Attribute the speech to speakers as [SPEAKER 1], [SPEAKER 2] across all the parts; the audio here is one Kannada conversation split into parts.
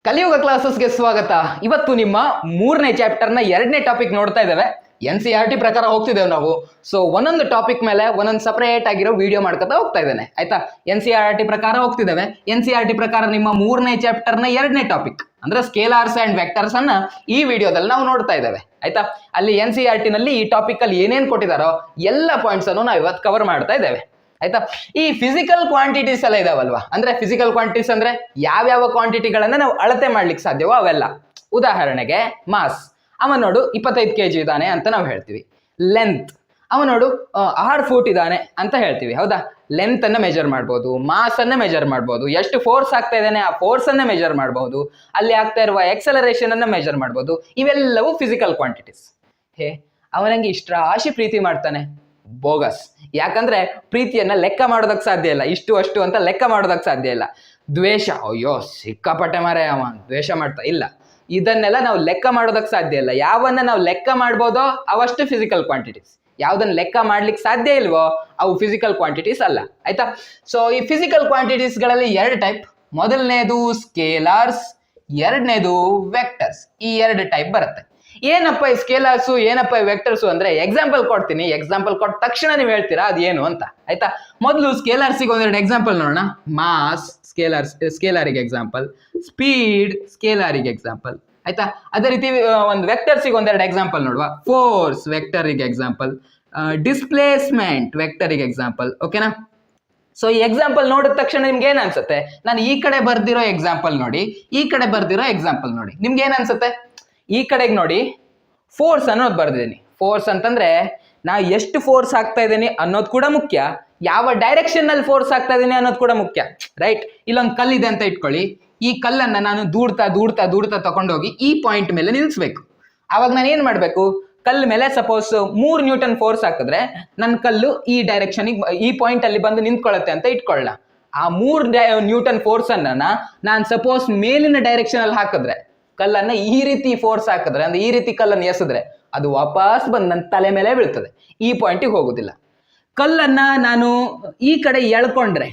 [SPEAKER 1] ಕಲಿಯುಗ ಕ್ಲಾಸಸ್ಗೆ ಸ್ವಾಗತ. ಇವತ್ತು ನಿಮ್ಮ 3ನೇ ಚಾಪ್ಟರ್ನ 2ನೇ ಟಾಪಿಕ್ ನೋಡ್ತಾ ಇದ್ದೇವೆ. NCERT ಪ್ರಕಾರ ಹೋಗ್ತಿದ್ದೇವೆ ನಾವು. ಸೊ ಒಂದೊಂದು ಟಾಪಿಕ್ ಮೇಲೆ ಒಂದೊಂದು ಸಪರೇಟ್ ಆಗಿರೋ ವಿಡಿಯೋ ಮಾಡ್ಕೊತಾ ಹೋಗ್ತಾ ಇದ್ದೇನೆ, ಆಯ್ತಾ. NCERT ಪ್ರಕಾರ ಹೋಗ್ತಿದ್ದೇವೆ. NCERT ಪ್ರಕಾರ ನಿಮ್ಮ 3ನೇ ಚಾಪ್ಟರ್ನ 2ನೇ ಟಾಪಿಕ್ ಅಂದ್ರೆ ಸ್ಕೇಲಾರ್ಸ್ ಅಂಡ್ ವೆಕ್ಟರ್ಸ್ ಅನ್ನ ಈ ವಿಡಿಯೋದಲ್ಲಿ ನಾವು ನೋಡ್ತಾ ಇದ್ದೇವೆ, ಆಯ್ತಾ. ಅಲ್ಲಿ NCERT ನಲ್ಲಿ ಈ ಟಾಪಿಕ್ ಅಲ್ಲಿ ಏನೇನ್ ಕೊಟ್ಟಿದಾರೋ ಎಲ್ಲ ಪಾಯಿಂಟ್ಸ್ ಅನ್ನು ನಾವು ಇವತ್ತು ಕವರ್ ಮಾಡ್ತಾ ಇದ್ದೇವೆ, ಆಯ್ತಾ. ಈ ಫಿಸಿಕಲ್ ಕ್ವಾಂಟಿಟೀಸ್ ಎಲ್ಲ ಇದಾವಲ್ವಾ, ಅಂದ್ರೆ ಫಿಸಿಕಲ್ ಕ್ವಾಂಟಿಟೀಸ್ ಅಂದ್ರೆ ಯಾವ್ಯಾವ ಕ್ವಾಂಟಿಟಿಗಳನ್ನ ನಾವು ಅಳತೆ ಮಾಡ್ಲಿಕ್ಕೆ ಸಾಧ್ಯವೋ ಅವೆಲ್ಲ. ಉದಾಹರಣೆಗೆ ಮಾಸ್, ಅವ ನೋಡು 25 kg ಇದ್ದಾನೆ ಅಂತ ನಾವು ಹೇಳ್ತೀವಿ. ಲೆಂತ್, ಅವ ನೋಡು 6 ಫೂಟ್ ಇದ್ದಾನೆ ಅಂತ ಹೇಳ್ತೀವಿ, ಹೌದಾ. ಲೆಂತ್ ಅನ್ನ ಮೆಜರ್ ಮಾಡ್ಬೋದು, ಮಾಸ್ ಅನ್ನ ಮೆಜರ್ ಮಾಡ್ಬೋದು, ಎಷ್ಟು ಫೋರ್ಸ್ ಆಗ್ತಾ ಇದ್ದಾನೆ ಆ ಫೋರ್ಸ್ ಅನ್ನ ಮೆಜರ್ ಮಾಡಬಹುದು, ಅಲ್ಲಿ ಆಗ್ತಾ ಇರುವ ಎಕ್ಸಲರೇಷನ್ ಅನ್ನ ಮೆಜರ್ ಮಾಡ್ಬೋದು. ಇವೆಲ್ಲವೂ ಫಿಸಿಕಲ್ ಕ್ವಾಂಟಿಟೀಸ್. ಅವನಿಗೆ ಇಷ್ಟ ರಾಶಿ ಪ್ರೀತಿ ಮಾಡ್ತಾನೆ, ಬೋಗಸ್. ಯಾಕಂದ್ರೆ ಪ್ರೀತಿಯನ್ನ ಲೆಕ್ಕ ಮಾಡೋದಕ್ಕೆ ಸಾಧ್ಯ ಇಲ್ಲ, ಇಷ್ಟು ಅಷ್ಟು ಅಂತ ಲೆಕ್ಕ ಮಾಡೋದಕ್ಕೆ ಸಾಧ್ಯ ಇಲ್ಲ. ದ್ವೇಷ, ಅಯ್ಯೋ ಸಿಕ್ಕಾಪಟ್ಟೆ ಮಾರೆ ಅವ ದ್ವೇಷ ಮಾಡ್ತಾ ಇಲ್ಲ, ಇದನ್ನೆಲ್ಲ ನಾವು ಲೆಕ್ಕ ಮಾಡೋದಕ್ಕೆ ಸಾಧ್ಯ ಇಲ್ಲ. ಯಾವನ್ನ ನಾವು ಲೆಕ್ಕ ಮಾಡ್ಬೋದೋ ಅವಷ್ಟು ಫಿಸಿಕಲ್ ಕ್ವಾಂಟಿಟೀಸ್, ಯಾವ್ದನ್ನ ಲೆಕ್ಕ ಮಾಡ್ಲಿಕ್ಕೆ ಸಾಧ್ಯ ಇಲ್ವೋ ಅವು ಫಿಸಿಕಲ್ ಕ್ವಾಂಟಿಟೀಸ್ ಅಲ್ಲ, ಆಯ್ತಾ. ಸೊ ಈ ಫಿಸಿಕಲ್ ಕ್ವಾಂಟಿಟೀಸ್ ಗಳಲ್ಲಿ 2 ಟೈಪ್. ಮೊದಲನೇದು ಸ್ಕೇಲಾರ್ಸ್, ಎರಡನೇದು ವೆಕ್ಟರ್ಸ್. ಈ 2 ಟೈಪ್ ಬರುತ್ತೆ. ಏನಪ್ಪ ಈ ಸ್ಕೇಲಾರ್ಸು, ಏನಪ್ಪ ಈ ವೆಕ್ಟರ್ಸು ಅಂದ್ರೆ ಎಕ್ಸಾಂಪಲ್ ಕೊಡ್ತೀನಿ. ಎಕ್ಸಾಂಪಲ್ ಕೊಟ್ಟ ತಕ್ಷಣ ನೀವು ಹೇಳ್ತೀರಾ ಅದೇನು ಅಂತ, ಆಯ್ತಾ. ಮೊದಲು ಸ್ಕೇಲಾರ್ಸಿಗೆ ಒಂದೆರಡು ಎಕ್ಸಾಂಪಲ್ ನೋಡೋಣ. ಮಾಸ್ ಸ್ಕೇಲಾರಿಗೆ ಎಕ್ಸಾಂಪಲ್, ಸ್ಪೀಡ್ ಸ್ಕೇಲಾರಿಗೆ ಎಕ್ಸಾಂಪಲ್, ಆಯ್ತಾ. ಅದೇ ರೀತಿ ಒಂದು ವೆಕ್ಟರ್ಸಿಗೆ ಒಂದೆರಡು ಎಕ್ಸಾಂಪಲ್ ನೋಡುವ. ಫೋರ್ಸ್ ವೆಕ್ಟರಿಗೆ ಎಕ್ಸಾಂಪಲ್, ಡಿಸ್ಪ್ಲೇಸ್ಮೆಂಟ್ ವೆಕ್ಟರಿಗೆ ಎಕ್ಸಾಂಪಲ್, ಓಕೆನಾ. ಸೊ ಈ ಎಕ್ಸಾಂಪಲ್ ನೋಡಿದ ತಕ್ಷಣ ನಿಮ್ಗೆ ಏನ್ ಅನ್ಸುತ್ತೆ? ನಾನು ಈ ಕಡೆ ಬರ್ದಿರೋ ಎಕ್ಸಾಂಪಲ್ ನೋಡಿ, ಈ ಕಡೆ ಬರ್ದಿರೋ ಎಕ್ಸಾಂಪಲ್ ನೋಡಿ, ನಿಮ್ಗೆ ಏನ್ ಅನ್ಸುತ್ತೆ? ಈ ಕಡೆಗೆ ನೋಡಿ ಫೋರ್ಸ್ ಅನ್ನೋದು ಬರ್ದಿದ್ದೀನಿ. ಫೋರ್ಸ್ ಅಂತಂದ್ರೆ ನಾ ಎಷ್ಟು ಫೋರ್ಸ್ ಆಗ್ತಾ ಇದ್ದೀನಿ ಅನ್ನೋದು ಕೂಡ ಮುಖ್ಯ, ಯಾವ ಡೈರೆಕ್ಷನ್ ನಲ್ಲಿ ಫೋರ್ಸ್ ಆಗ್ತಾ ಇದ್ದೀನಿ ಅನ್ನೋದು ಕೂಡ ಮುಖ್ಯ, ರೈಟ್. ಇಲ್ಲೊಂದು ಕಲ್ಲಿದೆ ಅಂತ ಇಟ್ಕೊಳ್ಳಿ, ಈ ಕಲ್ಲನ್ನ ನಾನು ದೂಡ್ತಾ ದೂಡ್ತಾ ದೂಡ್ತಾ ತಗೊಂಡೋಗಿ ಈ ಪಾಯಿಂಟ್ ಮೇಲೆ ನಿಲ್ಸ್ಬೇಕು. ಅವಾಗ ನಾನು ಏನ್ ಮಾಡ್ಬೇಕು? ಕಲ್ಲು ಮೇಲೆ ಸಪೋಸ್ 3 ನ್ಯೂಟನ್ ಫೋರ್ಸ್ ಹಾಕಿದ್ರೆ ನನ್ನ ಕಲ್ಲು ಈ ಡೈರೆಕ್ಷನ್ ಈ ಪಾಯಿಂಟ್ ಅಲ್ಲಿ ಬಂದು ನಿಂತ್ಕೊಳ್ಳುತ್ತೆ ಅಂತ ಇಟ್ಕೊಳ್ಳ. ಆ 3 ನ್ಯೂಟನ್ ಫೋರ್ಸ್ ಅನ್ನ ನಾನು ಸಪೋಸ್ ಮೇಲಿನ ಡೈರೆಕ್ಷನ್ ಅಲ್ಲಿ ಹಾಕಿದ್ರೆ, ಕಲ್ಲನ್ನ ಈ ರೀತಿ ಫೋರ್ಸ್ ಹಾಕಿದ್ರೆ, ಅಂದ್ರೆ ಈ ರೀತಿ ಕಲ್ಲನ್ನು ಎಸೆದ್ರೆ ಅದು ವಾಪಸ್ ಬಂದು ನನ್ನ ತಲೆ ಮೇಲೆ ಬೀಳ್ತದೆ, ಈ ಪಾಯಿಂಟಿಗೆ ಹೋಗುದಿಲ್ಲ. ಕಲ್ಲನ್ನ ನಾನು ಈ ಕಡೆ ಎಳ್ಕೊಂಡ್ರೆ,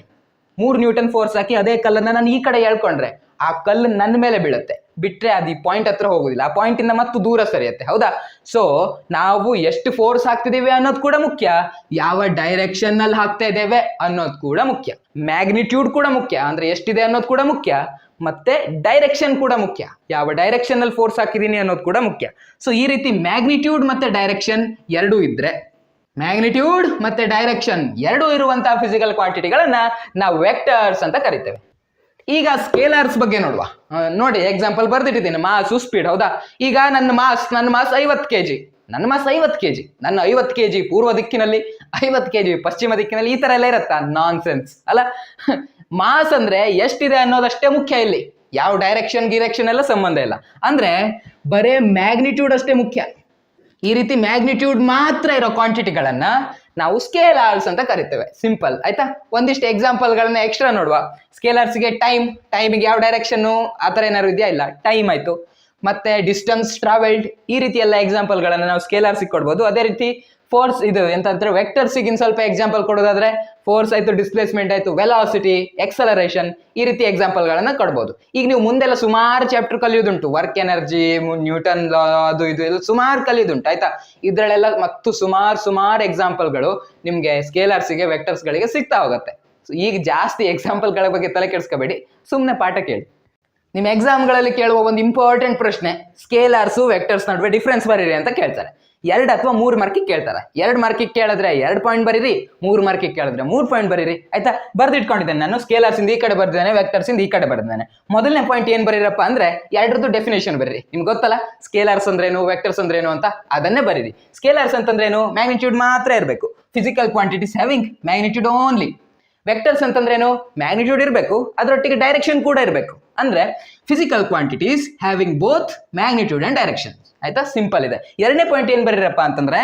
[SPEAKER 1] 3 ನ್ಯೂಟನ್ ಫೋರ್ಸ್ ಹಾಕಿ ಅದೇ ಕಲ್ಲನ್ನ ನಾನು ಈ ಕಡೆ ಎಳ್ಕೊಂಡ್ರೆ ಆ ಕಲ್ಲು ನನ್ನ ಮೇಲೆ ಬೀಳುತ್ತೆ, ಬಿಟ್ರೆ ಅದು ಈ ಪಾಯಿಂಟ್ ಹತ್ರ ಹೋಗುದಿಲ್ಲ, ಆ ಪಾಯಿಂಟ್ ಇಂದ ಮತ್ತು ದೂರ ಸರಿಯುತ್ತೆ, ಹೌದಾ. ಸೊ ನಾವು ಎಷ್ಟು ಫೋರ್ಸ್ ಹಾಕ್ತಿದ್ದೇವೆ ಅನ್ನೋದು ಕೂಡ ಮುಖ್ಯ, ಯಾವ ಡೈರೆಕ್ಷನ್ ನಲ್ಲಿ ಹಾಕ್ತಾ ಇದ್ದೇವೆ ಅನ್ನೋದು ಕೂಡ ಮುಖ್ಯ, ಮ್ಯಾಗ್ನಿಟ್ಯೂಡ್ ಕೂಡ ಮುಖ್ಯ, ಅಂದ್ರೆ ಎಷ್ಟಿದೆ ಅನ್ನೋದು ಕೂಡ ಮುಖ್ಯ, ಮತ್ತೆ ಡೈರೆಕ್ಷನ್ ಕೂಡ ಮುಖ್ಯ, ಯಾವ ಡೈರೆಕ್ಷನ್ ಅಲ್ಲಿ ಫೋರ್ಸ್ ಹಾಕಿದೀನಿ ಅನ್ನೋದು ಕೂಡ ಮುಖ್ಯ. ಸೊ ಈ ರೀತಿ ಮ್ಯಾಗ್ನಿಟ್ಯೂಡ್ ಮತ್ತೆ ಡೈರೆಕ್ಷನ್ ಎರಡೂ ಇದ್ರೆ, ಮ್ಯಾಗ್ನಿಟ್ಯೂಡ್ ಮತ್ತೆ ಡೈರೆಕ್ಷನ್ ಎರಡೂ ಇರುವಂತಹ ಫಿಸಿಕಲ್ ಕ್ವಾಂಟಿಟಿಗಳನ್ನ ನಾವು ವೆಕ್ಟರ್ಸ್ ಅಂತ ಕರಿತೇವೆ. ಈಗ ಸ್ಕೇಲಾರ್ಸ್ ಬಗ್ಗೆ ನೋಡುವ. ನೋಡಿ ಎಕ್ಸಾಂಪಲ್ ಬರ್ದಿಟ್ಟಿದ್ದೀನಿ, ಮಾಸು ಸ್ಪೀಡ್, ಹೌದಾ. ಈಗ ನನ್ನ ಮಾಸ್ 50 kg, ನನ್ನ ಮಾಸ್ 50 kg, ನನ್ನ 50 kg ಪೂರ್ವ ದಿಕ್ಕಿನಲ್ಲಿ, 50 kg ಪಶ್ಚಿಮ ದಿಕ್ಕಿನಲ್ಲಿ, ಈ ತರ ಎಲ್ಲ ಇರತ್ತಾ? ನಾನ್ ಸೆನ್ಸ್ ಅಲ್ಲ. ಮಾಸ್ ಅಂದ್ರೆ ಎಷ್ಟಿದೆ ಅನ್ನೋದಷ್ಟೇ ಮುಖ್ಯ, ಇಲ್ಲಿ ಯಾವ ಡೈರೆಕ್ಷನ್ ಎಲ್ಲ ಸಂಬಂಧ ಇಲ್ಲ. ಅಂದ್ರೆ ಬರೇ ಮ್ಯಾಗ್ನಿಟ್ಯೂಡ್ ಅಷ್ಟೇ ಮುಖ್ಯ. ಈ ರೀತಿ ಮ್ಯಾಗ್ನಿಟ್ಯೂಡ್ ಮಾತ್ರ ಇರೋ ಕ್ವಾಂಟಿಟಿಗಳನ್ನ ನಾವು ಸ್ಕೇಲಾರ್ಸ್ ಅಂತ ಕರಿತೇವೆ, ಸಿಂಪಲ್, ಆಯ್ತಾ. ಒಂದಿಷ್ಟು ಎಕ್ಸಾಂಪಲ್ಗಳನ್ನ ಎಕ್ಸ್ಟ್ರಾ ನೋಡುವ. ಸ್ಕೇಲಾರ್ಸ್ಗೆ ಟೈಮಿಗೆ ಯಾವ ಡೈರೆಕ್ಷನ್ ಆ ಥರ ಏನಾದ್ರು ಇದೆಯಾ? ಇಲ್ಲ, ಟೈಮ್ ಆಯ್ತು. ಮತ್ತೆ ಡಿಸ್ಟೆನ್ಸ್ ಟ್ರಾವೆಲ್ಡ್, ಈ ರೀತಿ ಎಲ್ಲ ಎಕ್ಸಾಂಪಲ್ಗಳನ್ನ ನಾವು ಸ್ಕೇಲಾರ್ಸಿಗೆ ಕೊಡ್ಬೋದು. ಅದೇ ರೀತಿ ಫೋರ್ಸ್, ಇದು ಎಂತಂದ್ರೆ ವೆಕ್ಟರ್ಸಿಗೆ ಇನ್ ಸ್ವಲ್ಪ ಎಕ್ಸಾಂಪಲ್ ಕೊಡೋದಾದ್ರೆ ಫೋರ್ಸ್ ಆಯ್ತು, ಡಿಸ್ಪ್ಲೇಸ್ಮೆಂಟ್ ಆಯ್ತು, ವೆಲಾಸಿಟಿ, ಎಕ್ಸಲರೇಷನ್, ಈ ರೀತಿ ಎಕ್ಸಾಂಪಲ್ಗಳನ್ನ ಕೊಡ್ಬೋದು. ಈಗ ನೀವು ಮುಂದೆಲ್ಲ ಸುಮಾರು ಚಾಪ್ಟರ್ ಕಲಿಯೋದುಂಟು, ವರ್ಕ್ ಎನರ್ಜಿ, ನ್ಯೂಟನ್ ಲಾ, ಅದು ಇದು ಎಲ್ಲ ಸುಮಾರು ಕಲಿಯೋದುಂಟು, ಆಯ್ತಾ. ಇದ್ರಲ್ಲೆಲ್ಲ ಮತ್ತು ಸುಮಾರು ಎಕ್ಸಾಂಪಲ್ಗಳು ನಿಮ್ಗೆ ಸ್ಕೇಲಾರ್ಸಿಗೆ ವೆಕ್ಟರ್ಸ್ಗಳಿಗೆ ಸಿಗ್ತಾ ಹೋಗುತ್ತೆ. ಈಗ ಜಾಸ್ತಿ ಎಕ್ಸಾಂಪಲ್ಗಳ ಬಗ್ಗೆ ತಲೆ ಕೆಡಿಸ್ಕೋಬೇಡಿ, ಸುಮ್ಮನೆ ಪಾಠ ಕೇಳಿ. ನಿಮ್ಮ ಎಕ್ಸಾಮ್ಗಳಲ್ಲಿ ಕೇಳುವ ಒಂದು ಇಂಪಾರ್ಟೆಂಟ್ ಪ್ರಶ್ನೆ, ಸ್ಕೇಲಾರ್ಸು ವೆಕ್ಟರ್ಸ್ ನಡುವೆ ಡಿಫ್ರೆನ್ಸ್ ಬರೀರಿ ಅಂತ ಕೇಳ್ತಾರೆ. 2 ಅಥವಾ 3 ಮಾರ್ಕಿಗೆ ಕೇಳ್ತಾರೆ. 2 ಮಾರ್ಕಿಗೆ ಕೇಳಿದ್ರೆ 2 ಪಾಯಿಂಟ್ ಬರೀರಿ, 3 ಮಾರ್ಕಿಗೆ ಕೇಳಿದ್ರೆ 3 ಪಾಯಿಂಟ್ ಬರೀರಿ, ಆಯ್ತಾ. ಬರ್ದಿಟ್ಕೊಂಡಿದ್ದೇನೆ ನಾನು. ಸ್ಕೇಲಾರ್ಸ್ ಇಂದ ಈ ಕಡೆ ಬರ್ದಿದ್ದೇನೆ, ವೆಕ್ಟರ್ಸ್ ಇಂದ ಈ ಕಡೆ ಬರ್ದಿದ್ದೇನೆ. ಮೊದಲನೇ ಪಾಯಿಂಟ್ ಏನ್ ಬರೀರಪ್ಪ ಅಂದ್ರೆ ಎರಡರದ್ದು ಡೆಫಿನೇಷನ್ ಬರೀರಿ. ನಿಮ್ಗೆ ಗೊತ್ತಲ್ಲ ಸ್ಕೇಲಾರ್ಸ್ ಅಂದ್ರೇನು, ವೆಕ್ಟರ್ಸ್ ಅಂದ್ರೇನು ಅಂತ, ಅದನ್ನೇ ಬರೀರಿ. ಸ್ಕೇಲಾರ್ಸ್ ಅಂತಂದ್ರೇನು? ಮ್ಯಾಗ್ನಿಟ್ಯೂಡ್ ಮಾತ್ರ ಇರಬೇಕು, physical quantities having magnitude only. Vectors ಅಂತಂದ್ರೇನು? ಮ್ಯಾಗ್ನಿಟ್ಯೂಡ್ ಇರಬೇಕು, ಅದರೊಟ್ಟಿಗೆ ಡೈರೆಕ್ಷನ್ ಕೂಡ ಇರಬೇಕು. ಅಂದ್ರೆ physical quantities having both magnitude and direction, ಆಯ್ತಾ. ಸಿಂಪಲ್ ಇದೆ. 2ನೇ ಪಾಯಿಂಟ್ ಏನ್ ಬರೀರಪ್ಪ ಅಂತಂದ್ರೆ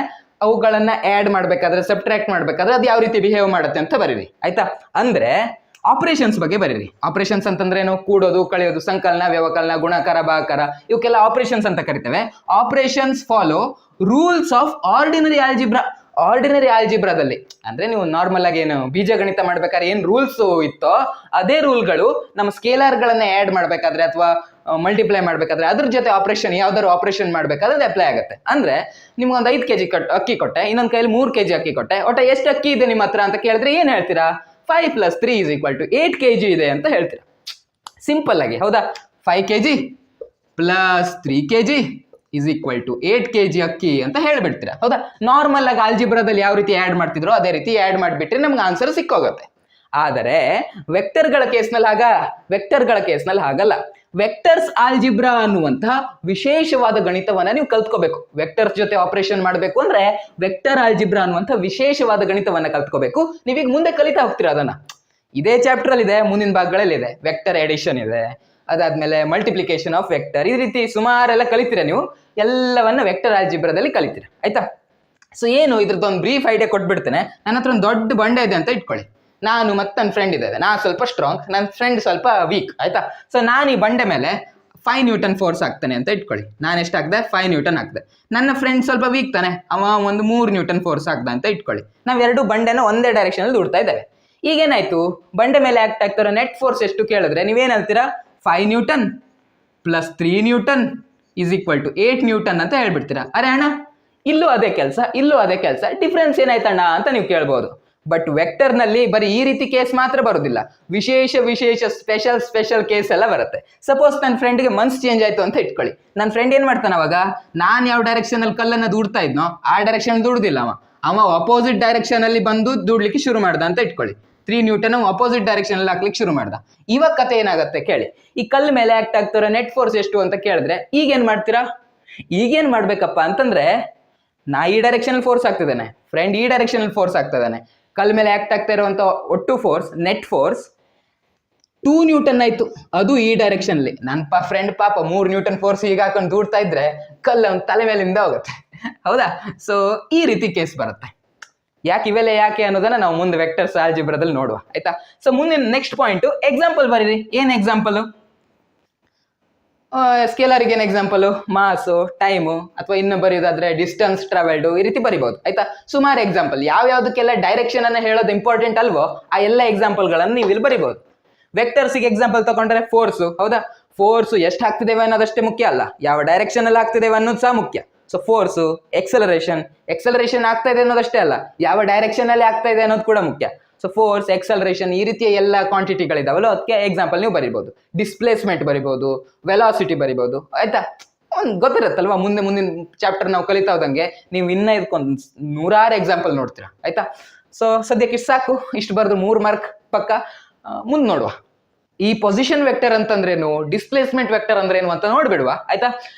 [SPEAKER 1] ಅವುಗಳನ್ನ ಆಡ್ ಮಾಡ್ಬೇಕಾದ್ರೆ, ಸಬ್ಟ್ರಾಕ್ಟ್ ಮಾಡ್ಬೇಕಾದ್ರೆ ಅದು ಯಾವ ರೀತಿ ಬಿಹೇವ್ ಮಾಡುತ್ತೆ ಅಂತ ಬರೀರಿ, ಆಯ್ತಾ. ಅಂದ್ರೆ ಆಪರೇಷನ್ಸ್ ಬಗ್ಗೆ ಬರೀರಿ. ಆಪರೇಷನ್ಸ್ ಅಂತಂದ್ರೇನು? ಕೂಡೋದು, ಕಳೆಯೋದು, ಸಂಕಲನ, ವ್ಯವಕಲನ, ಗುಣಾಕಾರ, ಭಾಗಾಕಾರ, ಇವಕ್ಕೆಲ್ಲ ಆಪರೇಷನ್ಸ್ ಅಂತ ಕರಿತೇವೆ. Operations follow rules of ordinary algebra. Ordinary ಆಲ್ಜಿಬ್ರಾದಲ್ಲಿ ಅಂದ್ರೆ ನೀವು ನಾರ್ಮಲ್ ಆಗಿ ಏನು ಬೀಜಗಣಿತ ಮಾಡ್ಬೇಕಾದ್ರೆ ಏನ್ ರೂಲ್ಸ್ ಇತ್ತೋ ಅದೇ ರೂಲ್ಗಳು ನಮ್ಮ ಸ್ಕೇಲರ್ಗಳನ್ನ ಆಡ್ ಮಾಡ್ಬೇಕಾದ್ರೆ ಅಥವಾ ಮಲ್ಟಿಪ್ಲೈ ಮಾಡ್ಬೇಕಾದ್ರೆ ಅದ್ರ ಜೊತೆ ಆಪರೇಷನ್ ಯಾವ್ದಾದ್ರು ಆಪರೇಷನ್ ಮಾಡ್ಬೇಕಾದ್ರೆ ಅದು ಅಪ್ಲೈ ಆಗುತ್ತೆ. ಅಂದ್ರೆ ನಿಮ್ಗೊಂದು 5 kg ಅಕ್ಕಿ ಕೊಟ್ಟೆ, ಇನ್ನೊಂದ್ ಕೈಲಿ 3 kg ಅಕ್ಕಿ ಕೊಟ್ಟೆ, ಒಟ್ಟ ಎಷ್ಟು ಅಕ್ಕಿ ಇದೆ ನಿಮ್ಮ ಹತ್ರ ಅಂತ ಕೇಳಿದ್ರೆ ಏನ್ ಹೇಳ್ತೀರಾ? 5 + 3 = 8 kg ಇದೆ ಅಂತ ಹೇಳ್ತೀರಾ. ಸಿಂಪಲ್ ಆಗಿ, ಹೌದಾ? 5 kg + 3 kg = 8 kg ಅಕ್ಕಿ ಅಂತ ಹೇಳ್ಬಿಡ್ತೀರಾ, ಹೌದಾ? ನಾರ್ಮಲ್ ಆಗಿ ಆಲ್ಜಿಬ್ರಾದಲ್ಲಿ ಯಾವ ರೀತಿ ಆಡ್ ಮಾಡ್ತಿದ್ರು ಅದೇ ರೀತಿ ಆಡ್ ಮಾಡಿಬಿಟ್ರೆ ನಮ್ಗೆ ಆನ್ಸರ್ ಸಿಕ್ಕೋಗುತ್ತೆ. ಆದರೆ ವೆಕ್ಟರ್ಗಳ ಕೇಸ್ನಲ್ಲಿ ಹಾಗಲ್ಲ. ವೆಕ್ಟರ್ಸ್ ಆಲ್ಜಿಬ್ರಾ ಅನ್ನುವಂತಹ ವಿಶೇಷವಾದ ಗಣಿತವನ್ನ ನೀವು ಕಲ್ತ್ಕೋಬೇಕು. ವೆಕ್ಟರ್ಸ್ ಜೊತೆ ಆಪರೇಷನ್ ಮಾಡಬೇಕು ಅಂದ್ರೆ ವೆಕ್ಟರ್ ಆಲ್ಜಿಬ್ರಾ ಅನ್ನುವಂಥ ವಿಶೇಷವಾದ ಗಣಿತವನ್ನ ಕಲ್ತ್ಕೋಬೇಕು. ನೀವೀಗ ಮುಂದೆ ಕಲಿತಾ ಹೋಗ್ತೀರಾ ಅದನ್ನ. ಇದೇ ಚಾಪ್ಟರ್ ಅಲ್ಲಿ ಇದೆ, ಮುಂದಿನ ಭಾಗಗಳಲ್ಲಿ ಇದೆ. ವೆಕ್ಟರ್ ಎಡಿಷನ್ ಇದೆ, ಅದಾದ್ಮೇಲೆ ಮಲ್ಟಿಪ್ಲಿಕೇಶನ್ ಆಫ್ ವೆಕ್ಟರ್, ಈ ರೀತಿ ಸುಮಾರೆಲ್ಲ ಕಲಿತೀರಾ ನೀವು. ಎಲ್ಲವನ್ನ ವೆಕ್ಟರ್ ಆಲ್ಜಿಬ್ರಾದಲ್ಲಿ ಕಲಿತೀರಾ, ಆಯ್ತಾ? ಸೊ ಏನು ಇದ್ರದ್ದೊಂದು ಬ್ರೀಫ್ ಐಡಿಯಾ ಕೊಟ್ಬಿಡ್ತೇನೆ. ನನ್ನ ಹತ್ರ ಒಂದು ದೊಡ್ಡ ಬಂಡೆ ಇದೆ ಅಂತ ಇಟ್ಕೊಳ್ಳಿ. ನಾನು ಮತ್ತೆ ನನ್ನ ಫ್ರೆಂಡ್ ಇದ್ದೇವೆ. ನಾನು ಸ್ವಲ್ಪ ಸ್ಟ್ರಾಂಗ್, ನನ್ನ ಫ್ರೆಂಡ್ ಸ್ವಲ್ಪ ವೀಕ್, ಆಯ್ತಾ? ಸೊ ನಾನು ಈ ಬಂಡೆ ಮೇಲೆ 5 ನ್ಯೂಟನ್ ಫೋರ್ಸ್ ಹಾಕ್ತಾನೆ ಅಂತ ಇಟ್ಕೊಳ್ಳಿ. ನಾನು ಎಷ್ಟು ಹಾಕಿದೆ? 5 ನ್ಯೂಟನ್ ಹಾಕಿದೆ. ನನ್ನ ಫ್ರೆಂಡ್ ಸ್ವಲ್ಪ ವೀಕ್ ತಾನೆ, ಅವ ಒಂದು 3 ನ್ಯೂಟನ್ ಫೋರ್ಸ್ ಹಾಕ್ದ ಅಂತ ಇಟ್ಕೊಳ್ಳಿ. ನಾವೆರಡು ಬಂಡೆನ ಒಂದೇ ಡೈರೆಕ್ಷನ್ ಅಲ್ಲಿ ದೂಡ್ತಾ ಇದ್ದೇವೆ. ಈಗೇನಾಯ್ತು? ಬಂಡೆ ಮೇಲೆ ಆಕ್ಟ್ ಆಗ್ತಿರೋ ನೆಟ್ ಫೋರ್ಸ್ ಎಷ್ಟು ಕೇಳಿದ್ರೆ ನೀವೇನ್ ಹೇಳ್ತೀರಾ? 5 ನ್ಯೂಟನ್ + 3 ನ್ಯೂಟನ್ = 8 ನ್ಯೂಟನ್ ಅಂತ ಹೇಳ್ಬಿಡ್ತೀರಾ. ಅರೆ ಅಣ್ಣ, ಇಲ್ಲೂ ಅದೇ ಕೆಲಸ, ಡಿಫ್ರೆನ್ಸ್ ಏನಾಯ್ತಣ್ಣ ಅಂತ ನೀವು ಕೇಳ್ಬೋದು. ಬಟ್ ವೆಕ್ಟರ್ ನಲ್ಲಿ ಬರೀ ಈ ರೀತಿ ಕೇಸ್ ಮಾತ್ರ ಬರೋದಿಲ್ಲ, ವಿಶೇಷ ಸ್ಪೆಷಲ್ ಕೇಸ್ ಎಲ್ಲ ಬರುತ್ತೆ. ಸಪೋಸ್ ನನ್ನ ಫ್ರೆಂಡ್ಗೆ ಮನ್ಸ್ ಚೇಂಜ್ ಆಯ್ತು ಅಂತ ಇಟ್ಕೊಳ್ಳಿ. ನನ್ನ ಫ್ರೆಂಡ್ ಏನ್ ಮಾಡ್ತಾನ ಅವಾಗ? ನಾನು ಯಾವ ಡೈರೆಕ್ಷನ್ ಅಲ್ಲಿ ಕಲ್ಲನ್ನ ದೂಡ್ತಾ ಇದ್ನೋ ಆ ಡೈರೆಕ್ಷನ್ ದೂಡುದಿಲ್ಲ, ಅವ ಅಪೋಸಿಟ್ ಡೈರೆಕ್ಷನ್ ಅಲ್ಲಿ ಬಂದು ದೂಡ್ಲಿಕ್ಕೆ ಶುರು ಮಾಡ್ದ ಅಂತ ಇಟ್ಕೊಳ್ಳಿ. 3 ನ್ಯೂಟನ್ ಅಪೋಸಿಟ್ ಡೈರೆಕ್ಷನ್ ಅಲ್ಲಿ ಹಾಕ್ಲಿಕ್ಕೆ ಶುರು ಮಾಡ್ದ. ಇವಾಗ ಕತೆ ಏನಾಗುತ್ತೆ ಕೇಳಿ. ಈ ಕಲ್ಲು ಮೇಲೆ ಆಕ್ಟ್ ಆಗ್ತಿರೋ ನೆಟ್ ಫೋರ್ಸ್ ಎಷ್ಟು ಅಂತ ಕೇಳಿದ್ರೆ ಈಗೇನ್ ಮಾಡ್ತೀರಾ? ಈಗೇನ್ ಮಾಡ್ಬೇಕಪ್ಪ ಅಂತಂದ್ರೆ, ನಾ ಈ ಡೈರೆಕ್ಷನ್ ಅಲ್ಲಿ ಫೋರ್ಸ್ ಆಗ್ತಿದ್ದಾನೆ, ಫ್ರೆಂಡ್ ಈ ಡೈರೆಕ್ಷನ್ ಅಲ್ಲಿ ಫೋರ್ಸ್ ಆಗ್ತಿದ್ದಾನೆ. ಕಲ್ ಮೇಲೆ ಆಕ್ಟ್ ಆಗ್ತಾ ಇರುವಂತ ಒಟ್ಟು ಫೋರ್ಸ್, ನೆಟ್ ಫೋರ್ಸ್ 2 ನ್ಯೂಟನ್ ಆಯ್ತು. ಅದು ಈ ಡೈರೆಕ್ಷನ್ ಅಲ್ಲಿ. ನನ್ನ ಫ್ರೆಂಡ್ ಪಾಪ 3 ನ್ಯೂಟನ್ ಫೋರ್ಸ್ ಈಗ ಹಾಕೊಂಡು ದೂಡ್ತಾ ಇದ್ರೆ ಕಲ್ಲು ಅವ್ನ ತಲೆ ಮೇಲಿಂದ ಹೋಗುತ್ತೆ, ಹೌದಾ? ಸೊ ಈ ರೀತಿ ಕೇಸ್ ಬರುತ್ತೆ. ಇವೆಲ್ಲ ಯಾಕೆ ಅನ್ನೋದನ್ನ ನಾವು ಮುಂದೆ ವೆಕ್ಟರ್ಸ್ ಆಲ್ಜಿಬ್ರಾದಲ್ಲಿ ನೋಡುವ, ಆಯ್ತಾ? ಸೊ ಮುಂದಿನ ನೆಕ್ಸ್ಟ್ ಪಾಯಿಂಟ್, ಎಕ್ಸಾಂಪಲ್ ಬರೀರಿ. ಏನ್ ಎಕ್ಸಾಂಪಲ್? ಸ್ಕೇಲರ್ಗೆ ಏನು ಎಕ್ಸಾಂಪಲ್? ಮಾಸು, ಟೈಮು, ಅಥವಾ ಇನ್ನು ಬರೆಯೋದಾದ್ರೆ ಡಿಸ್ಟೆನ್ಸ್ ಟ್ರಾವೆಲ್ಡ್, ಈ ರೀತಿ ಬರಿಬಹುದು, ಆಯ್ತಾ? ಸುಮಾರು ಎಕ್ಸಾಂಪಲ್. ಯಾವ್ಯಾವ್ದಕ್ಕೆಲ್ಲ ಡೈರೆಕ್ಷನ್ ಅನ್ನ ಹೇಳೋದು ಇಂಪಾರ್ಟೆಂಟ್ ಅಲ್ವೋ ಆ ಎಲ್ಲ ಎಕ್ಸಾಂಪಲ್ಗಳನ್ನು ನೀವು ಇಲ್ಲಿ ಬರಿಬಹುದು. ವೆಕ್ಟರ್ಸ್ಗೆ ಎಕ್ಸಾಂಪಲ್ ತಗೊಂಡ್ರೆ ಫೋರ್ಸ್, ಹೌದಾ? ಫೋರ್ಸ್ ಎಷ್ಟು ಹಾಕ್ತಿದ್ದೇವೆ ಅನ್ನೋದಷ್ಟೇ ಮುಖ್ಯ ಅಲ್ಲ, ಯಾವ ಡೈರೆಕ್ಷನ್ ಅಲ್ಲಿ ಆಗ್ತಿದ್ದೇವೆ ಅನ್ನೋದು ಸಹ ಮುಖ್ಯ. ಸೊ ಫೋರ್ಸು, ಎಕ್ಸಲರೇಷನ್ ಆಗ್ತಾ ಇದೆ ಅನ್ನೋದಷ್ಟೇ ಅಲ್ಲ, ಯಾವ ಡೈರೆಕ್ಷನ್ ಅಲ್ಲಿ ಆಗ್ತಾ ಇದೆ ಅನ್ನೋದು ಕೂಡ ಮುಖ್ಯ. ಸೊ ಫೋರ್ಸ್, ಎಕ್ಸಲರೇಷನ್, ಈ ರೀತಿಯ ಎಲ್ಲ ಕ್ವಾಂಟಿಟಿಗಳಿದಾವಲ್ಲ, ಅದಕ್ಕೆ ಎಕ್ಸಾಂಪಲ್ ನೀವು ಬರಿಬಹುದು. ಡಿಸ್ಪ್ಲೇಸ್ಮೆಂಟ್ ಬರಿಬಹುದು, ವೆಲಾಸಿಟಿ ಬರಿಬಹುದು, ಆಯ್ತಾ? ಒಂದು ಗೊತ್ತಿರುತ್ತಲ್ವಾ, ಮುಂದಿನ ಚಾಪ್ಟರ್ ನಾವು ಕಲಿತಾ ಹೋದಂಗೆ ನೀವು ಇನ್ನ ಇದಕ್ಕೊಂದು 100 ಎಕ್ಸಾಂಪಲ್ ನೋಡ್ತೀರಾ, ಆಯ್ತಾ? ಸೊ ಸದ್ಯಕ್ಕೆ ಇಷ್ಟು ಸಾಕು. ಇಷ್ಟು ಬರೆದು 3 ಮಾರ್ಕ್ ಪಕ್ಕ. ಮುಂದೆ ನೋಡುವ. ಈ ಪೊಸಿಷನ್ ವೆಕ್ಟರ್ ಅಂತಂದ್ರೇನು, ಡಿಸ್ಪ್ಲೇಸ್ಮೆಂಟ್ ವೆಕ್ಟರ್ ಅಂದ್ರೇನು ಅಂತ ನೋಡ್ಬಿಡುವ, ಆಯ್ತಾ?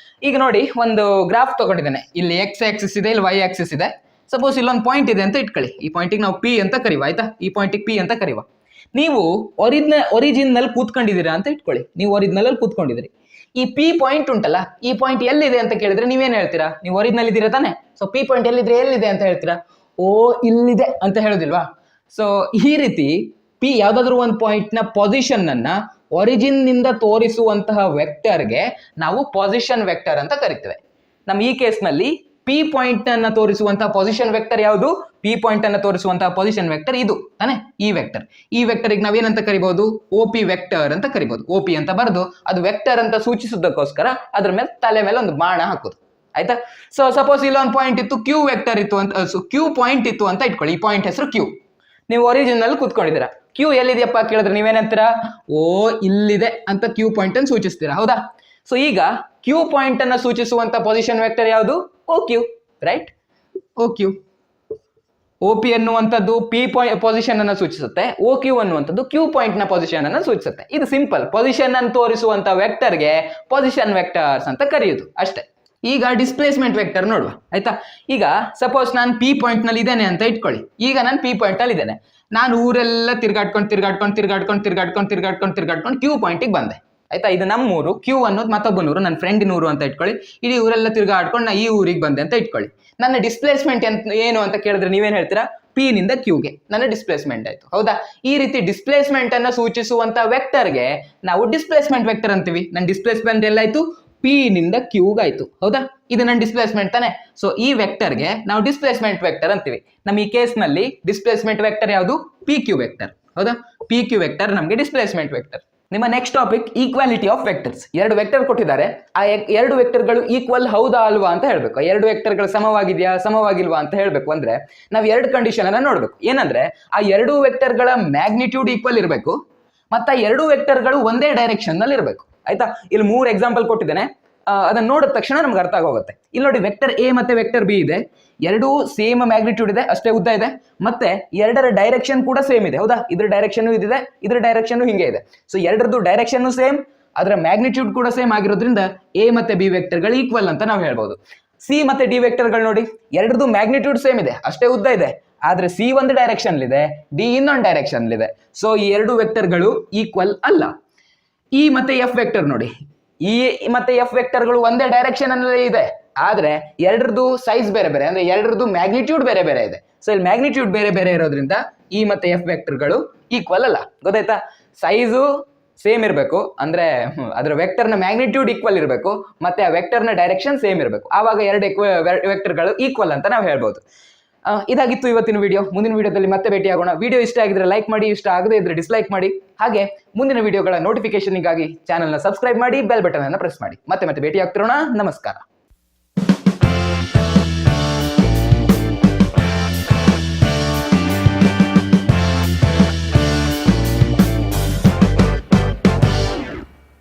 [SPEAKER 1] ಈಗ ನೋಡಿ, ಒಂದು ಗ್ರಾಫ್ ತಗೊಂಡಿದ್ದೇನೆ. ಇಲ್ಲಿ ಎಕ್ಸ್ ಆಕ್ಸಿಸ್ ಇದೆ, ಇಲ್ಲಿ ವೈ ಆಕ್ಸಿಸ್ ಇದೆ. ಸಪೋಸ್ ಇಲ್ಲೊಂದು ಪಾಯಿಂಟ್ ಇದೆ ಅಂತ ಇಟ್ಕೊಳ್ಳಿ. ಈ ಪಾಯಿಂಟಿಗೆ ನಾವು ಪಿ ಅಂತ ಕರೀವ, ಆಯ್ತಾ? ಈ ಪಾಯಿಂಟಿಗೆ ಪಿ ಅಂತ ಕರೀವ. ನೀವು ಒರಿಜಿನ್ ನಲ್ಲಿ ಕೂತ್ಕೊಂಡಿದ್ದೀರಾ ಅಂತ ಇಟ್ಕೊಳ್ಳಿ. ನೀವು ಒರಿಜಿನಲ್ ಅಲ್ಲಿ ಕೂತ್ಕೊಂಡಿದ್ದೀರಿ. ಈ ಪಿ ಪಾಯಿಂಟ್ ಉಂಟಲ್ಲ, ಈ ಪಾಯಿಂಟ್ ಎಲ್ಲಿದೆ ಅಂತ ಕೇಳಿದ್ರೆ ನೀವೇನ್ ಹೇಳ್ತೀರಾ? ನೀವು ಒರಿಜಿನಲ್ ಇದ್ದೀರಾ ತಾನೆ? ಸೊ ಪಿ ಪಾಯಿಂಟ್ ಎಲ್ಲಿದೆ ಅಂತ ಹೇಳ್ತೀರಾ? ಓ, ಇಲ್ಲಿದೆ ಅಂತ ಹೇಳೋದಿಲ್ವಾ? ಸೊ ಈ ರೀತಿ ಪಿ ಯಾವ್ದಾದ್ರು ಒಂದು ಪಾಯಿಂಟ್ ನ ಪೊಸಿಷನ್ ಅನ್ನ ಒರಿಜಿನ್ ನಿಂದ ತೋರಿಸುವಂತಹ ವೆಕ್ಟರ್ಗೆ ನಾವು ಪೊಸಿಷನ್ ವೆಕ್ಟರ್ ಅಂತ ಕರಿತೇವೆ. ನಮ್ಮ ಈ ಕೇಸ್ ನಲ್ಲಿ ಪಿ ಪಾಯಿಂಟ್ ಅನ್ನ ತೋರಿಸುವಂತಹ ಪೊಸಿಷನ್ ವೆಕ್ಟರ್ ಯಾವುದು? ಪಿ ಪಾಯಿಂಟ್ ಅನ್ನ ತೋರಿಸುವಂತಹ ಪೊಸಿಷನ್ ವೆಕ್ಟರ್ ಇದು ತಾನೆ, ಈ ವೆಕ್ಟರ್. ಈ ವೆಕ್ಟರ್ ನಾವೇನಂತ ಕರಿಬಹುದು? OP ವೆಕ್ಟರ್ ಅಂತ ಕರಿಬಹುದು. OP ಅಂತ ಬರೆದು ಅದು ವೆಕ್ಟರ್ ಅಂತ ಸೂಚಿಸುವುದಕ್ಕೋಸ್ಕರ ಅದ್ರ ಮೇಲೆ ತಲೆ ಮೇಲೆ ಒಂದು ಬಾಣ ಹಾಕುದು, ಆಯ್ತಾ? ಸೊ ಸಪೋಸ್ ಇಲ್ಲೊಂದು ಪಾಯಿಂಟ್ ಇತ್ತು, ಕ್ಯೂ ವೆಕ್ಟರ್ ಇತ್ತು ಅಂತ, ಕ್ಯೂ ಪಾಯಿಂಟ್ ಇತ್ತು ಅಂತ ಇಟ್ಕೊಳ್ಳಿ. ಈ ಪಾಯಿಂಟ್ ಹೆಸರು ಕ್ಯೂ. ನೀವು ಒರಿಜಿನಲ್ ಕೂತ್ಕೊಂಡಿದ್ದೀರಾ. ಕ್ಯೂ ಎಲ್ಲಿದೆಯಪ್ಪ ಕೇಳಿದ್ರೆ ನೀವೇನಂತೀರಾ? ಓ, ಇಲ್ಲಿದೆ ಅಂತ ಕ್ಯೂ ಪಾಯಿಂಟ್ ಅನ್ನು ಸೂಚಿಸ್ತೀರಾ, ಹೌದಾ? ಸೊ ಈಗ ಕ್ಯೂ ಪಾಯಿಂಟ್ ಅನ್ನ ಸೂಚಿಸುವಂತ ಪೊಸಿಷನ್ ವೆಕ್ಟರ್ ಯಾವುದು? OQ, right? OQ. OP ಅನ್ನುವಂಥದ್ದು ಪಿ ಪೊಸಿಷನ್ ಅನ್ನ ಸೂಚಿಸುತ್ತೆ. OQ ಅನ್ನುವಂಥದ್ದು ಕ್ಯೂ ಪಾಯಿಂಟ್ ನ ಪೊಸಿಷನ್ ಅನ್ನ ಸೂಚಿಸುತ್ತೆ. ಇದು ಸಿಂಪಲ್. ಪೊಸಿಷನ್ ಅನ್ನು ತೋರಿಸುವಂತ ವೆಕ್ಟರ್ಗೆ ಪೊಸಿಷನ್ ವೆಕ್ಟರ್ಸ್ ಅಂತ ಕರೆಯುವುದು, ಅಷ್ಟೇ. ಈಗ ಡಿಸ್ಪ್ಲೇಸ್ಮೆಂಟ್ ವೆಕ್ಟರ್ ನೋಡುವ, ಆಯ್ತಾ? ಈಗ ಸಪೋಸ್ ನಾನು ಪಿ ಪಾಯಿಂಟ್ ನಲ್ಲಿ ಇದ್ದೇನೆ ಅಂತ ಇಟ್ಕೊಳ್ಳಿ. ಈಗ ನಾನು ಪಿ ಪಾಯಿಂಟ್ ಅಲ್ಲಿ ಇದ್ದೇನೆ. ನಾನು ಊರೆಲ್ಲ ತಿರ್ಗಾಡ್ಕೊಂಡು ಕ್ಯೂ ಪಾಯಿಂಟಿಗೆ ಬಂದೆ, ಆಯ್ತಾ? ಇದು ನಮ್ಮ ಊರು, ಕ್ಯೂ ಅನ್ನೋದು ಮತ್ತೊಬ್ಬ ಊರು, ನನ್ನ ಫ್ರೆಂಡಿನ ಊರು ಅಂತ ಇಟ್ಕೊಳ್ಳಿ. ಇಡೀ ಊರೆಲ್ಲ ತಿರ್ಗಾಡ್ಕೊಂಡು ನಾ ಈ ಊರಿಗೆ ಬಂದೆ ಅಂತ ಇಟ್ಕೊಳ್ಳಿ. ನನ್ನ ಡಿಸ್ಪ್ಲೇಸ್ಮೆಂಟ್ ಏನು ಅಂತ ಕೇಳಿದ್ರೆ ನೀವೇನ್ ಹೇಳ್ತೀರಾ? ಪಿ ನಿಂದ ಕ್ಯೂಗೆ ನನ್ನ ಡಿಸ್ಪ್ಲೇಸ್ಮೆಂಟ್ ಆಯ್ತು, ಹೌದಾ? ಈ ರೀತಿ ಡಿಸ್ಪ್ಲೇಸ್ಮೆಂಟ್ ಅನ್ನ ಸೂಚಿಸುವಂತ ವೆಕ್ಟರ್ಗೆ ನಾವು ಡಿಸ್ಪ್ಲೇಸ್ಮೆಂಟ್ ವೆಕ್ಟರ್ ಅಂತೀವಿ. ನನ್ನ ಡಿಸ್ಪ್ಲೇಸ್ಮೆಂಟ್ ಎಲ್ಲಾಯ್ತು? ಪಿ ನಿಂದ ಕ್ಯೂಗಾಯ್ತು, ಹೌದಾ? ಇದು ನನ್ನ ಡಿಸ್ಪ್ಲೇಸ್ಮೆಂಟ್ ತಾನೆ. ಸೊ ಈ ವೆಕ್ಟರ್ಗೆ ನಾವು ಡಿಸ್ಪ್ಲೇಸ್ಮೆಂಟ್ ವೆಕ್ಟರ್ ಅಂತೀವಿ. ನಮ್ಮ ಈ ಕೇಸ್ನಲ್ಲಿ ಡಿಸ್ಪ್ಲೇಸ್ಮೆಂಟ್ ವೆಕ್ಟರ್ ಯಾವುದು? ಪಿ ಕ್ಯೂ ವೆಕ್ಟರ್, ಹೌದಾ? ಪಿ ಕ್ಯೂ ವೆಕ್ಟರ್ ನಮಗೆ ಡಿಸ್ಪ್ಲೇಸ್ಮೆಂಟ್ ವೆಕ್ಟರ್. ನಿಮ್ಮ next topic equality of vectors. ಎರಡು ವೆಕ್ಟರ್ ಕೊಟ್ಟಿದ್ದಾರೆ, ಆ ಎರಡು ವೆಕ್ಟರ್ಗಳು ಈಕ್ವಲ್ ಹೌದಾ ಅಲ್ವಾ ಅಂತ ಹೇಳ್ಬೇಕು. ಎರಡು ವೆಕ್ಟರ್ಗಳು ಸಮವಾಗಿದೆಯಾ ಸಮವಾಗಿಲ್ವಾ ಅಂತ ಹೇಳ್ಬೇಕು ಅಂದ್ರೆ ನಾವು ಎರಡು ಕಂಡೀಷನ್ ಅನ್ನ ನೋಡ್ಬೇಕು. ಏನಂದ್ರೆ ಆ ಎರಡು ವೆಕ್ಟರ್ಗಳ ಮ್ಯಾಗ್ನಿಟ್ಯೂಡ್ ಈಕ್ವಲ್ ಇರಬೇಕು, ಮತ್ತೆ ಎರಡು ವೆಕ್ಟರ್ಗಳು ಒಂದೇ ಡೈರೆಕ್ಷನ್ ನಲ್ಲಿ ಇರಬೇಕು. ಆಯ್ತಾ? ಇಲ್ಲಿ 3 ಎಕ್ಸಾಂಪಲ್ ಕೊಟ್ಟಿದ್ದೇನೆ, ಅದನ್ನ ನೋಡಿದ ತಕ್ಷಣ ನಮ್ಗೆ ಅರ್ಥ ಆಗೋಗುತ್ತೆ. ಇಲ್ಲಿ ನೋಡಿ, ವೆಕ್ಟರ್ ಎ ಮತ್ತೆ ವೆಕ್ಟರ್ ಬಿ ಇದೆ, ಎರಡೂ ಸೇಮ್ ಮ್ಯಾಗ್ನಿಟ್ಯೂಡ್ ಇದೆ, ಅಷ್ಟೇ ಉದ್ದ ಇದೆ, ಮತ್ತೆ ಎರಡರ ಡೈರೆಕ್ಷನ್ ಕೂಡ ಸೇಮ್ ಇದೆ, ಹೌದಾ? ಇದ್ರ ಡೈರೆಕ್ಷನ್ ಇದಿದೆ, ಇದ್ರ ಡೈರೆಕ್ಷನ್ ಹಿಂಗೆ ಇದೆ. ಸೊ ಎರಡರದ್ದು ಡೈರೆಕ್ಷನ್ ಸೇಮ್, ಅದರ ಮ್ಯಾಗ್ನಿಟ್ಯೂಡ್ ಕೂಡ ಸೇಮ್ ಆಗಿರೋದ್ರಿಂದ ಎ ಮತ್ತೆ ಬಿ ವೆಕ್ಟರ್ಗಳು ಈಕ್ವಲ್ ಅಂತ ನಾವು ಹೇಳ್ಬೋದು. ಸಿ ಮತ್ತೆ ಡಿ ವೆಕ್ಟರ್ಗಳು ನೋಡಿ, ಎರಡರದ್ದು ಮ್ಯಾಗ್ನಿಟ್ಯೂಡ್ ಸೇಮ್ ಇದೆ, ಅಷ್ಟೇ ಉದ್ದ ಇದೆ, ಆದ್ರೆ ಸಿ ಒಂದು ಡೈರೆಕ್ಷನ್ ಇದೆ, ಡಿ ಇನ್ನೊಂದು ಡೈರೆಕ್ಷನ್ ಇದೆ. ಸೊ ಈ ಎರಡು ವೆಕ್ಟರ್ಗಳು ಈಕ್ವಲ್ ಅಲ್ಲ. ಇ ಮತ್ತೆ ಎಫ್ ವೆಕ್ಟರ್ ನೋಡಿ, ಇ ಮತ್ತೆ ಎಫ್ ವೆಕ್ಟರ್ಗಳು ಒಂದೇ ಡೈರೆಕ್ಷನ್ ಅಲ್ಲೇ ಇದೆ, ಆದ್ರೆ ಎರಡರದ್ದು ಸೈಜ್ ಬೇರೆ ಬೇರೆ, ಅಂದ್ರೆ ಎರಡರದ್ದು ಮ್ಯಾಗ್ನಿಟ್ಯೂಡ್ ಬೇರೆ ಬೇರೆ ಇದೆ. ಸೊ ಇಲ್ಲಿ ಮ್ಯಾಗ್ನಿಟ್ಯೂಡ್ ಬೇರೆ ಬೇರೆ ಇರೋದ್ರಿಂದ ಇ ಮತ್ತೆ ಎಫ್ ವೆಕ್ಟರ್ಗಳು ಈಕ್ವಲ್ ಅಲ್ಲ. ಗೊತ್ತಾಯ್ತಾ? ಸೈಜು ಸೇಮ್ ಇರಬೇಕು, ಅಂದ್ರೆ ಅದರ ವೆಕ್ಟರ್ನ ಮ್ಯಾಗ್ನಿಟ್ಯೂಡ್ ಈಕ್ವಲ್ ಇರಬೇಕು, ಮತ್ತೆ ಆ ವೆಕ್ಟರ್ನ ಡೈರೆಕ್ಷನ್ ಸೇಮ್ ಇರಬೇಕು, ಆವಾಗ ಎರಡು ವೆಕ್ಟರ್ಗಳು ಈಕ್ವಲ್ ಅಂತ ನಾವು ಹೇಳ್ಬೋದು. ಇದಾಗಿತ್ತು ಇವತ್ತಿನ ವಿಡಿಯೋ. ಮುಂದಿನ ವಿಡಿಯೋದಲ್ಲಿ ಮತ್ತೆ ಭೇಟಿಯಾಗೋಣ. ವಿಡಿಯೋ ಇಷ್ಟ ಆಗಿದ್ರೆ ಲೈಕ್ ಮಾಡಿ, ಇಷ್ಟ ಆಗದೇ ಇದ್ರೆ ಡಿಸ್ಲೈಕ್ ಮಾಡಿ. ಹಾಗೆ ಮುಂದಿನ ವಿಡಿಯೋಗಳ ನೋಟಿಫಿಕೇಶನ್ಗಾಗಿ ಚಾನಲ್ನ ಸಬ್ಸ್ಕ್ರೈಬ್ ಮಾಡಿ, ಬೆಲ್ ಬಟನ್ ಅನ್ನು ಪ್ರೆಸ್ ಮಾಡಿ. ಮತ್ತೆ ಭೇಟಿ ಆಗ್ತಿರೋಣ. ನಮಸ್ಕಾರ.